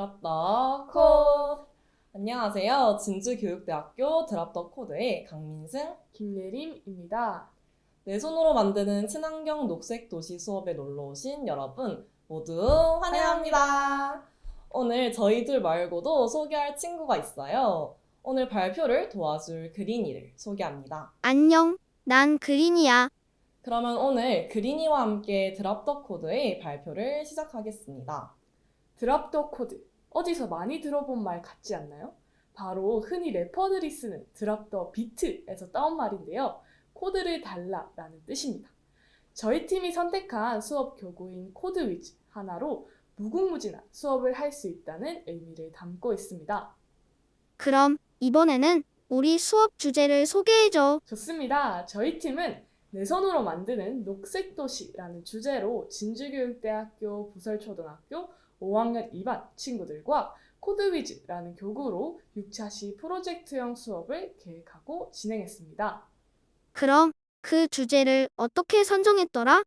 드랍더 코드. 안녕하세요. 진주교육대학교 드랍더 코드의 강민승. 김예림입니다. 내 손으로 만드는 친환경 녹색 도시 수업에 놀러 오신 여러분 모두 환영합니다. 오늘 저희 둘 말고도 소개할 친구가 있어요. 오늘 발표를 도와줄 그린이를 소개합니다. 안녕, 난 그린이야. 그러면 오늘 그린이와 함께 드랍더 코드의 발표를 시작하겠습니다. 드랍더 코드. 어디서 많이 들어본 말 같지 않나요? 바로 흔히 래퍼들이 쓰는 드랍더 비트에서 따온 말인데요. 코드를 달라라는 뜻입니다. 저희 팀이 선택한 수업 교구인 코드위즈 하나로 무궁무진한 수업을 할 수 있다는 의미를 담고 있습니다. 그럼 이번에는 우리 수업 주제를 소개해줘. 좋습니다. 저희 팀은 내 손으로 만드는 녹색 도시라는 주제로 진주교육대학교 부설초등학교 5학년 2반 친구들과 코드위즈라는 교구로 6차시 프로젝트형 수업을 계획하고 진행했습니다. 그럼 그 주제를 어떻게 선정했더라?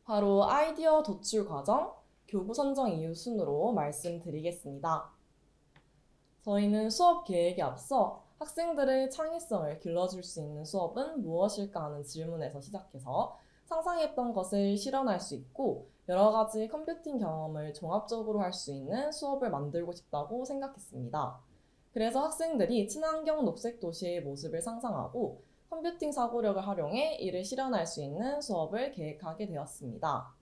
바로 아이디어 도출 과정, 교구 선정 이유 순으로 말씀드리겠습니다. 저희는 수업 계획에 앞서 학생들의 창의성을 길러줄 수 있는 수업은 무엇일까 하는 질문에서 시작해서 상상했던 것을 실현할 수 있고 여러 가지 컴퓨팅 경험을 종합적으로 할 수 있는 수업을 만들고 싶다고 생각했습니다. 그래서 학생들이 친환경 녹색 도시의 모습을 상상하고 컴퓨팅 사고력을 활용해 이를 실현할 수 있는 수업을 계획하게 되었습니다.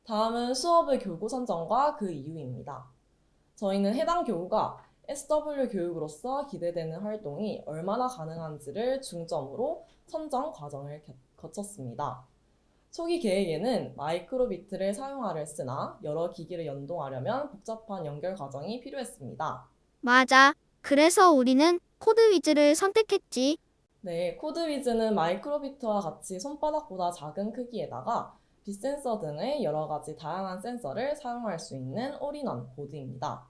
다음은 수업의 교구 선정과 그 이유입니다. 저희는 해당 교구가 SW 교육으로서 기대되는 활동이 얼마나 가능한지를 중점으로 선정 과정을 거쳤습니다. 초기 계획에는 마이크로비트를 사용하려 했으나 여러 기기를 연동하려면 복잡한 연결 과정이 필요했습니다. 맞아. 그래서 우리는 코드위즈를 선택했지. 네, 코드위즈는 마이크로비트와 같이 손바닥보다 작은 크기에다가 빛센서 등의 여러 가지 다양한 센서를 사용할 수 있는 올인원 보드입니다.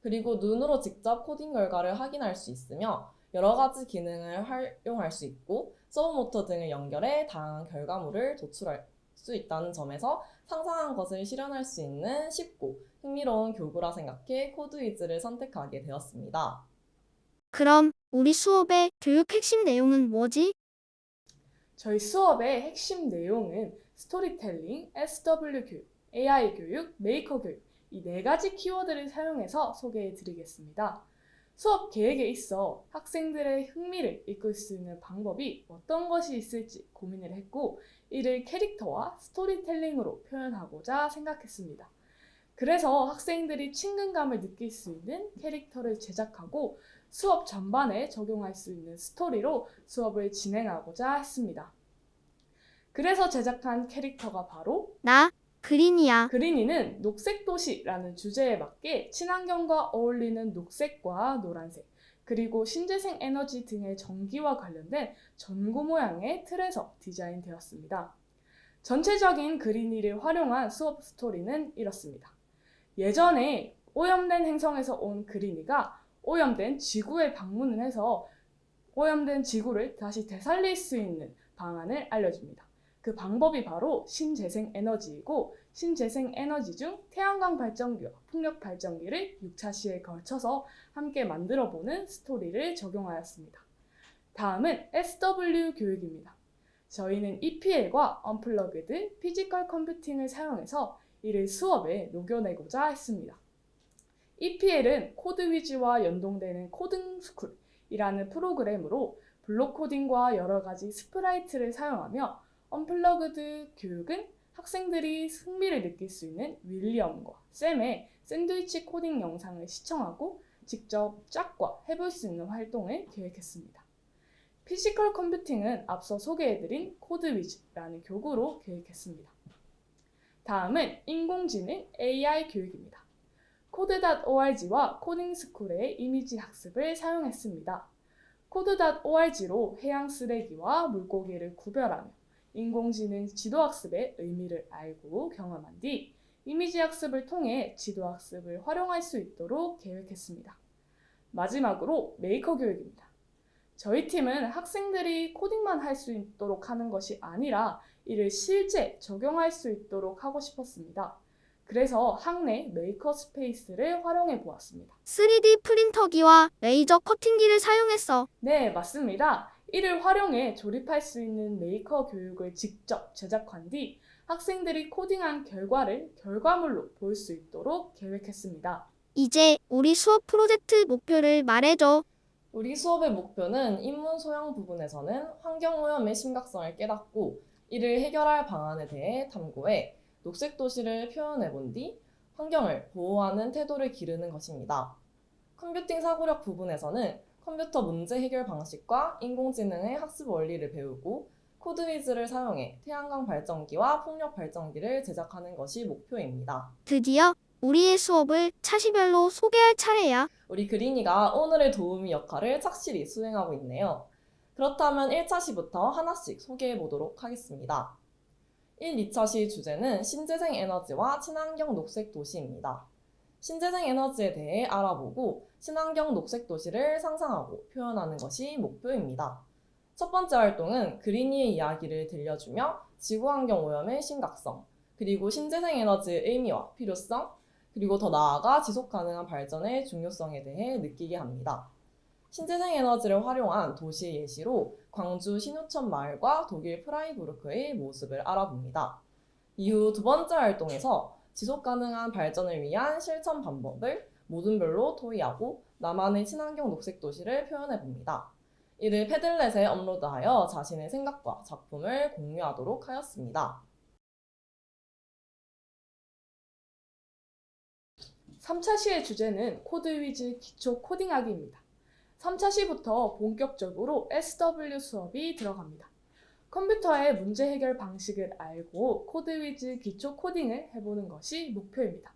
그리고 눈으로 직접 코딩 결과를 확인할 수 있으며 여러 가지 기능을 활용할 수 있고 서브모터 등을 연결해 다양한 결과물을 도출할 수 있다는 점에서 상상한 것을 실현할 수 있는 쉽고 흥미로운 교구라 생각해 코드위즈를 선택하게 되었습니다. 그럼 우리 수업의 교육 핵심 내용은 뭐지? 저희 수업의 핵심 내용은 스토리텔링, SW 교육, AI 교육, 메이커 교육 이 네 가지 키워드를 사용해서 소개해 드리겠습니다. 수업 계획에 있어 학생들의 흥미를 이끌 수 있는 방법이 어떤 것이 있을지 고민을 했고 이를 캐릭터와 스토리텔링으로 표현하고자 생각했습니다. 그래서 학생들이 친근감을 느낄 수 있는 캐릭터를 제작하고 수업 전반에 적용할 수 있는 스토리로 수업을 진행하고자 했습니다. 그래서 제작한 캐릭터가 바로 나, 그린이야. 그린이는 녹색 도시라는 주제에 맞게 친환경과 어울리는 녹색과 노란색, 그리고 신재생 에너지 등의 전기와 관련된 전구 모양의 틀에서 디자인되었습니다. 전체적인 그린이를 활용한 수업 스토리는 이렇습니다. 예전에 오염된 행성에서 온 그린이가 오염된 지구에 방문을 해서 오염된 지구를 다시 되살릴 수 있는 방안을 알려줍니다. 그 방법이 바로 신재생 에너지이고 신재생 에너지 중 태양광 발전기와 풍력 발전기를 6차시에 걸쳐서 함께 만들어보는 스토리를 적용하였습니다. 다음은 SW 교육입니다. 저희는 EPL과 언플러그드, 피지컬 컴퓨팅을 사용해서 이를 수업에 녹여내고자 했습니다. EPL은 코드위즈와 연동되는 코딩스쿨이라는 프로그램으로 블록 코딩과 여러 가지 스프라이트를 사용하며 언플러그드 교육은 학생들이 흥미를 느낄 수 있는 윌리엄과 샘의 샌드위치 코딩 영상을 시청하고 직접 짝과 해볼 수 있는 활동을 계획했습니다. 피지컬 컴퓨팅은 앞서 소개해드린 코드위즈라는 교구로 계획했습니다. 다음은 인공지능 AI 교육입니다. 코드.org와 코딩스쿨의 이미지 학습을 사용했습니다. 코드.org로 해양 쓰레기와 물고기를 구별하며 인공지능 지도학습의 의미를 알고 경험한 뒤 이미지 학습을 통해 지도학습을 활용할 수 있도록 계획했습니다. 마지막으로 메이커 교육입니다. 저희 팀은 학생들이 코딩만 할 수 있도록 하는 것이 아니라 이를 실제 적용할 수 있도록 하고 싶었습니다. 그래서 학내 메이커 스페이스를 활용해 보았습니다. 3D 프린터기와 레이저 커팅기를 사용했어. 네, 맞습니다. 이를 활용해 조립할 수 있는 메이커 교육을 직접 제작한 뒤 학생들이 코딩한 결과를 결과물로 볼 수 있도록 계획했습니다. 이제 우리 수업 프로젝트 목표를 말해줘. 우리 수업의 목표는 인문 소양 부분에서는 환경오염의 심각성을 깨닫고 이를 해결할 방안에 대해 탐구해 녹색 도시를 표현해 본 뒤 환경을 보호하는 태도를 기르는 것입니다. 컴퓨팅 사고력 부분에서는 컴퓨터 문제 해결 방식과 인공지능의 학습 원리를 배우고 코드위즈를 사용해 태양광 발전기와 풍력 발전기를 제작하는 것이 목표입니다. 드디어 우리의 수업을 차시별로 소개할 차례야. 우리 그린이가 오늘의 도우미 역할을 착실히 수행하고 있네요. 그렇다면 1차시부터 하나씩 소개해 보도록 하겠습니다. 1, 2차시 주제는 신재생 에너지와 친환경 녹색 도시입니다. 신재생 에너지에 대해 알아보고 친환경 녹색 도시를 상상하고 표현하는 것이 목표입니다. 첫 번째 활동은 그린이의 이야기를 들려주며 지구환경 오염의 심각성, 그리고 신재생 에너지의 의미와 필요성, 그리고 더 나아가 지속 가능한 발전의 중요성에 대해 느끼게 합니다. 신재생 에너지를 활용한 도시 예시로 광주 신우천 마을과 독일 프라이부르크의 모습을 알아봅니다. 이후 두 번째 활동에서 지속 가능한 발전을 위한 실천 방법을 모둠별로 토의하고 나만의 친환경 녹색 도시를 표현해 봅니다. 이를 패들렛에 업로드하여 자신의 생각과 작품을 공유하도록 하였습니다. 3차 시의 주제는 코드위즈 기초 코딩하기입니다. 3차 시부터 본격적으로 SW 수업이 들어갑니다. 컴퓨터의 문제 해결 방식을 알고 코드위즈 기초 코딩을 해보는 것이 목표입니다.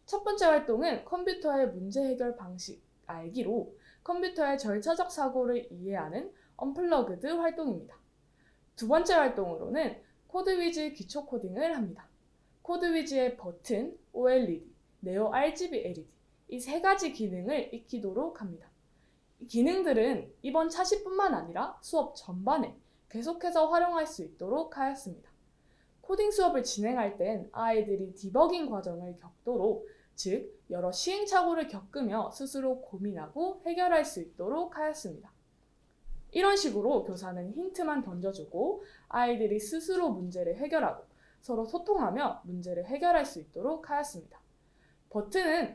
첫 번째 활동은 컴퓨터의 문제 해결 방식 알기로 컴퓨터의 절차적 사고를 이해하는 언플러그드 활동입니다. 두 번째 활동으로는 코드위즈 기초 코딩을 합니다. 코드위즈의 버튼, OLED, 네오 RGB LED 이 세 가지 기능을 익히도록 합니다. 이 기능들은 이번 차시뿐만 아니라 수업 전반에 계속해서 활용할 수 있도록 하였습니다. 코딩 수업을 진행할 땐 아이들이 디버깅 과정을 겪도록, 즉 여러 시행착오를 겪으며 스스로 고민하고 해결할 수 있도록 하였습니다. 이런 식으로 교사는 힌트만 던져주고 아이들이 스스로 문제를 해결하고 서로 소통하며 문제를 해결할 수 있도록 하였습니다.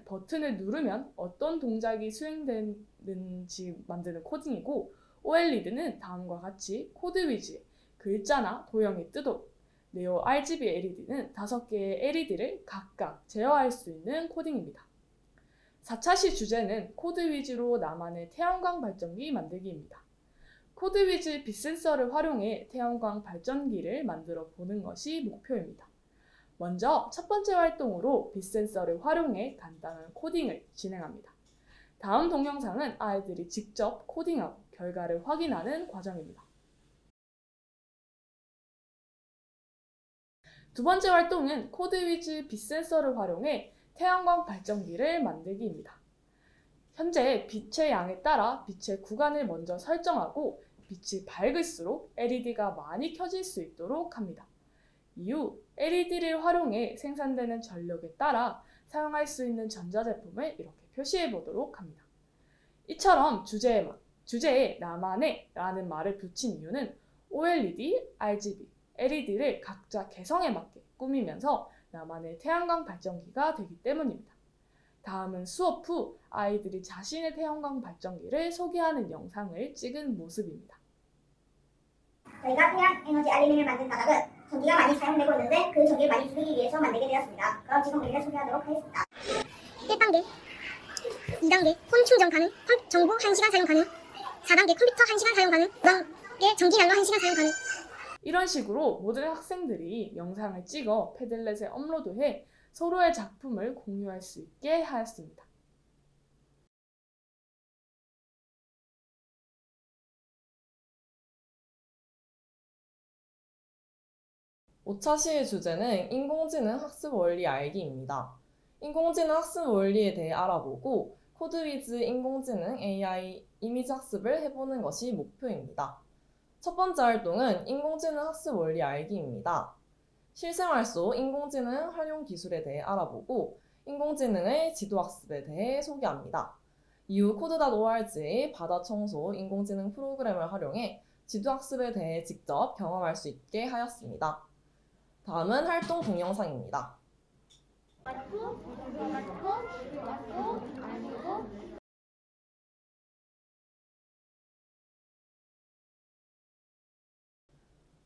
버튼을 누르면 어떤 동작이 수행되는지 만드는 코딩이고, OLED는 다음과 같이 코드위즈에 글자나 도형이 뜨도록, 네오 RGB LED는 5개의 LED를 각각 제어할 수 있는 코딩입니다. 4차시 주제는 코드위즈로 나만의 태양광 발전기 만들기입니다. 코드위즈 빛센서를 활용해 태양광 발전기를 만들어 보는 것이 목표입니다. 먼저 첫 번째 활동으로 빛센서를 활용해 간단한 코딩을 진행합니다. 다음 동영상은 아이들이 직접 코딩하고 결과를 확인하는 과정입니다. 두 번째 활동은 코드위즈 빛센서를 활용해 태양광 발전기를 만들기입니다. 현재 빛의 양에 따라 빛의 구간을 먼저 설정하고 빛이 밝을수록 LED가 많이 켜질 수 있도록 합니다. 이후 LED를 활용해 생산되는 전력에 따라 사용할 수 있는 전자제품을 이렇게 표시해 보도록 합니다. 이처럼 주제에 나만의 라는 말을 붙인 이유는 OLED, RGB, LED를 각자 개성에 맞게 꾸미면서 나만의 태양광 발전기가 되기 때문입니다. 다음은 수업 후 아이들이 자신의 태양광 발전기를 소개하는 영상을 찍은 모습입니다. 저희가 태양 에너지 알루미늄을 만든 바닥은 전기가 많이 사용되고 있는데 그 전기를 많이 줄이기 위해서 만들게 되었습니다. 그럼 지금 우리를 소개하도록 하겠습니다. 1단계, 2단계 폰 충전 가능, 정보 1시간 사용 가능, 4단계 컴퓨터 1시간 사용 가능, 5단계 전기 난로 1시간 사용 가능. 이런 식으로 모든 학생들이 영상을 찍어 패들렛에 업로드해 서로의 작품을 공유할 수 있게 하였습니다. 오차시의 주제는 인공지능 학습 원리 알기입니다. 인공지능 학습 원리에 대해 알아보고 코드위즈 인공지능 AI 이미지 학습을 해보는 것이 목표입니다. 첫 번째 활동은 인공지능 학습 원리 알기입니다. 실생활 속 인공지능 활용 기술에 대해 알아보고 인공지능의 지도학습에 대해 소개합니다. 이후 코드.org의 바다 청소 인공지능 프로그램을 활용해 지도학습에 대해 직접 경험할 수 있게 하였습니다. 다음은 활동 동영상입니다.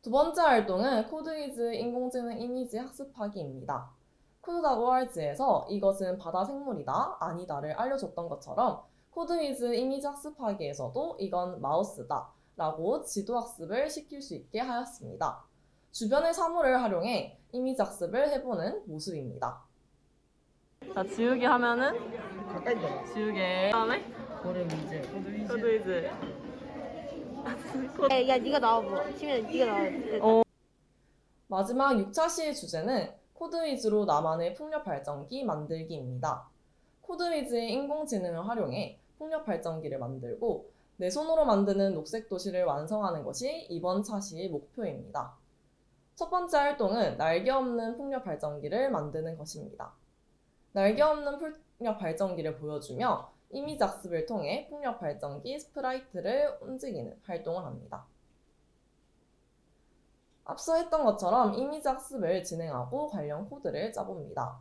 두 번째 활동은 코드위즈 인공지능 이미지 학습하기입니다. 코드.org에서 이것은 바다 생물이다, 아니다를 알려줬던 것처럼 코드위즈 이미지 학습하기에서도 이건 마우스다 라고 지도학습을 시킬 수 있게 하였습니다. 주변의 사물을 활용해 이미지 학습을 해보는 모습입니다. 자, 지우개 하면은 가까이 봐. 지우개 다음에 코드위즈 야, 네가 나와봐. 치면 네가 나와. 마지막 6차 시의 주제는 코드위즈로 나만의 풍력 발전기 만들기입니다. 코드위즈의 인공지능을 활용해 풍력 발전기를 만들고 내 손으로 만드는 녹색 도시를 완성하는 것이 이번 차시의 목표입니다. 첫 번째 활동은 날개 없는 풍력 발전기를 만드는 것입니다. 날개 없는 풍력 발전기를 보여주며 이미지 학습을 통해 풍력 발전기 스프라이트를 움직이는 활동을 합니다. 앞서 했던 것처럼 이미지 학습을 진행하고 관련 코드를 짜봅니다.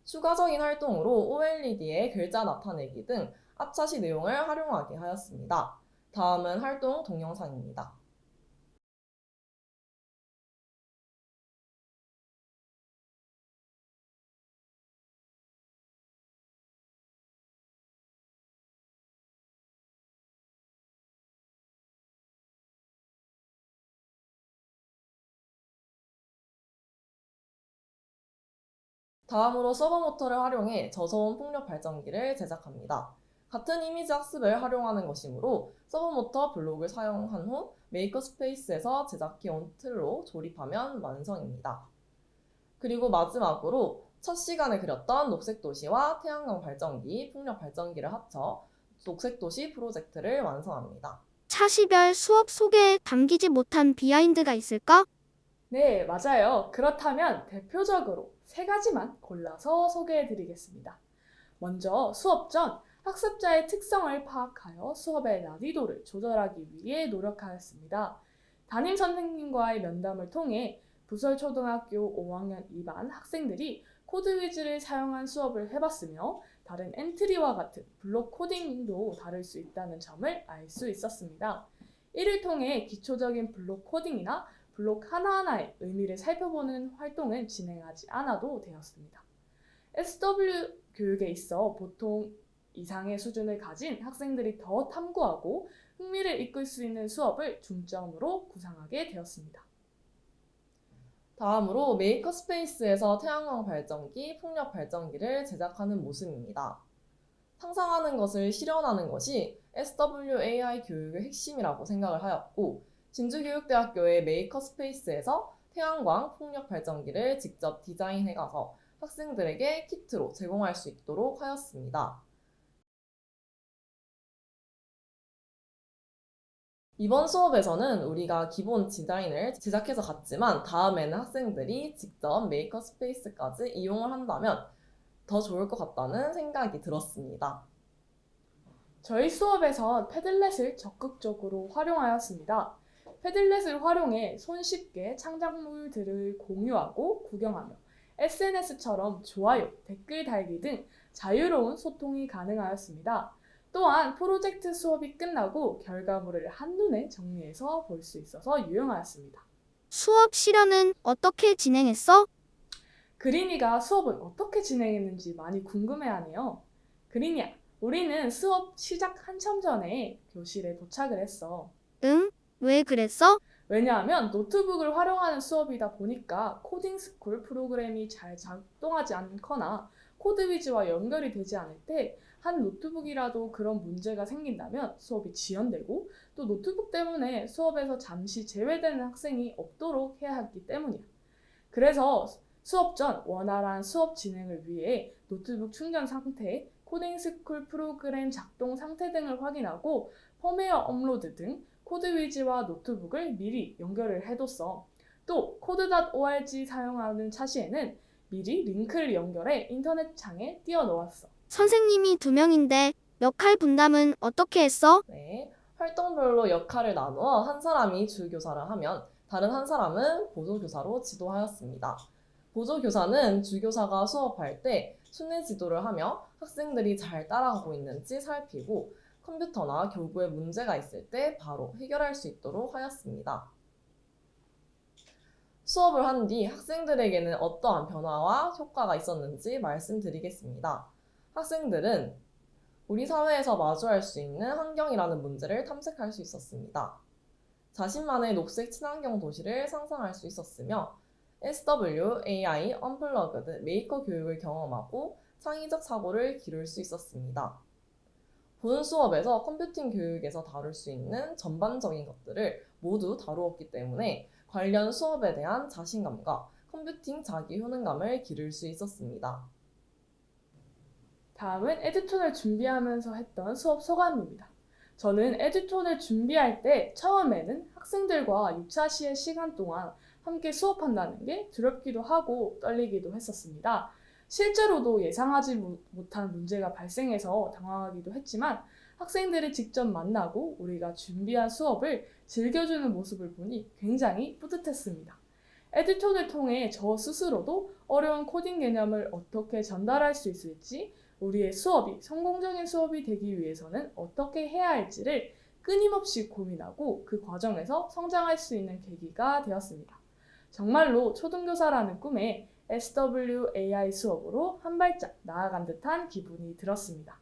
추가적인 활동으로 OLED에 글자 나타내기 등 앞차시 내용을 활용하게 하였습니다. 다음은 활동 동영상입니다. 다음으로 서버 모터를 활용해 저소음 풍력 발전기를 제작합니다. 같은 이미지 학습을 활용하는 것이므로 서버 모터 블록을 사용한 후 메이커 스페이스에서 제작해온 틀로 조립하면 완성입니다. 그리고 마지막으로 첫 시간에 그렸던 녹색 도시와 태양광 발전기, 풍력 발전기를 합쳐 녹색 도시 프로젝트를 완성합니다. 차시별 수업 소개에 담기지 못한 비하인드가 있을까? 네, 맞아요. 그렇다면 대표적으로 세 가지만 골라서 소개해 드리겠습니다. 먼저 수업 전 학습자의 특성을 파악하여 수업의 난이도를 조절하기 위해 노력하였습니다. 담임 선생님과의 면담을 통해 부설초등학교 5학년 2반 학생들이 코드위즈를 사용한 수업을 해봤으며 다른 엔트리와 같은 블록 코딩도 다를 수 있다는 점을 알 수 있었습니다. 이를 통해 기초적인 블록 코딩이나 블록 하나하나의 의미를 살펴보는 활동은 진행하지 않아도 되었습니다. SW 교육에 있어 보통 이상의 수준을 가진 학생들이 더 탐구하고 흥미를 이끌 수 있는 수업을 중점으로 구상하게 되었습니다. 다음으로 메이커 스페이스에서 태양광 발전기, 풍력 발전기를 제작하는 모습입니다. 상상하는 것을 실현하는 것이 SWAI 교육의 핵심이라고 생각을 하였고 진주교육대학교의 메이커 스페이스에서 태양광, 풍력 발전기를 직접 디자인해가서 학생들에게 키트로 제공할 수 있도록 하였습니다. 이번 수업에서는 우리가 기본 디자인을 제작해서 갔지만 다음에는 학생들이 직접 메이커 스페이스까지 이용을 한다면 더 좋을 것 같다는 생각이 들었습니다. 저희 수업에선 패들렛을 적극적으로 활용하였습니다. 패들렛을 활용해 손쉽게 창작물들을 공유하고 구경하며 SNS처럼 좋아요, 댓글 달기 등 자유로운 소통이 가능하였습니다. 또한 프로젝트 수업이 끝나고 결과물을 한눈에 정리해서 볼 수 있어서 유용하였습니다. 수업 실현은 어떻게 진행했어? 그린이가 수업은 어떻게 진행했는지 많이 궁금해하네요. 그린이야, 우리는 수업 시작 한참 전에 교실에 도착을 했어. 응? 왜 그랬어? 왜냐하면 노트북을 활용하는 수업이다 보니까 코딩 스쿨 프로그램이 잘 작동하지 않거나 코드위즈와 연결이 되지 않을 때 한 노트북이라도 그런 문제가 생긴다면 수업이 지연되고 또 노트북 때문에 수업에서 잠시 제외되는 학생이 없도록 해야 하기 때문이야. 그래서 수업 전 원활한 수업 진행을 위해 노트북 충전 상태, 코딩 스쿨 프로그램 작동 상태 등을 확인하고 펌웨어 업로드 등 코드위즈와 노트북을 미리 연결을 해뒀어. 또 code.org 사용하는 차시에는 미리 링크를 연결해 인터넷 창에 띄워 놓았어. 선생님이 2명인데 역할 분담은 어떻게 했어? 네, 활동별로 역할을 나누어 한 사람이 주교사를 하면 다른 한 사람은 보조교사로 지도하였습니다. 보조교사는 주교사가 수업할 때 순회 지도를 하며 학생들이 잘 따라가고 있는지 살피고 컴퓨터나 교구에 문제가 있을 때 바로 해결할 수 있도록 하였습니다. 수업을 한 뒤 학생들에게는 어떠한 변화와 효과가 있었는지 말씀드리겠습니다. 학생들은 우리 사회에서 마주할 수 있는 환경이라는 문제를 탐색할 수 있었습니다. 자신만의 녹색 친환경 도시를 상상할 수 있었으며 SW, AI, 언플러그드, 메이커 교육을 경험하고 창의적 사고를 기를 수 있었습니다. 본 수업에서 컴퓨팅 교육에서 다룰 수 있는 전반적인 것들을 모두 다루었기 때문에 관련 수업에 대한 자신감과 컴퓨팅 자기 효능감을 기를 수 있었습니다. 다음은 에듀톤을 준비하면서 했던 수업 소감입니다. 저는 에듀톤을 준비할 때 처음에는 학생들과 6차 시의 시간 동안 함께 수업한다는 게 두렵기도 하고 떨리기도 했었습니다. 실제로도 예상하지 못한 문제가 발생해서 당황하기도 했지만 학생들을 직접 만나고 우리가 준비한 수업을 즐겨주는 모습을 보니 굉장히 뿌듯했습니다. 에듀톤을 통해 저 스스로도 어려운 코딩 개념을 어떻게 전달할 수 있을지, 우리의 수업이 성공적인 수업이 되기 위해서는 어떻게 해야 할지를 끊임없이 고민하고 그 과정에서 성장할 수 있는 계기가 되었습니다. 정말로 초등교사라는 꿈에 SWAI 수업으로 한 발짝 나아간 듯한 기분이 들었습니다.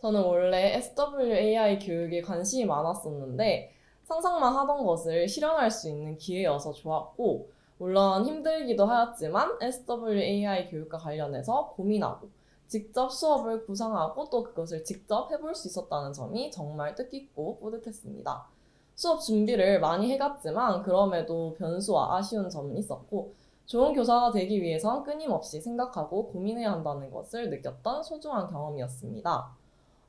저는 원래 SWAI 교육에 관심이 많았었는데 상상만 하던 것을 실현할 수 있는 기회여서 좋았고, 물론 힘들기도 하였지만 SWAI 교육과 관련해서 고민하고 직접 수업을 구상하고 또 그것을 직접 해볼 수 있었다는 점이 정말 뜻깊고 뿌듯했습니다. 수업 준비를 많이 해갔지만 그럼에도 변수와 아쉬운 점은 있었고, 좋은 교사가 되기 위해선 끊임없이 생각하고 고민해야 한다는 것을 느꼈던 소중한 경험이었습니다.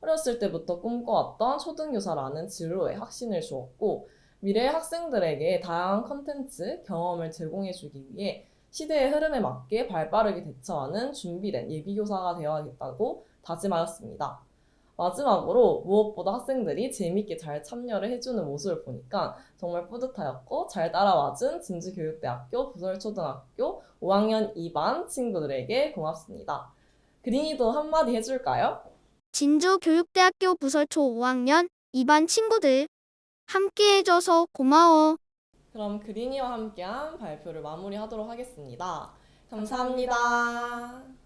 어렸을 때부터 꿈꿔왔던 초등교사라는 진로에 확신을 주었고, 미래의 학생들에게 다양한 컨텐츠, 경험을 제공해주기 위해 시대의 흐름에 맞게 발빠르게 대처하는 준비된 예비교사가 되어야겠다고 다짐하였습니다. 마지막으로 무엇보다 학생들이 재밌게 잘 참여를 해주는 모습을 보니까 정말 뿌듯하였고, 잘 따라와준 진주교육대학교 부설초등학교 5학년 2반 친구들에게 고맙습니다. 그린이도 한마디 해줄까요? 진주교육대학교 부설초 5학년 2반 친구들, 함께 해줘서 고마워. 그럼 그린이와 함께한 발표를 마무리하도록 하겠습니다. 감사합니다.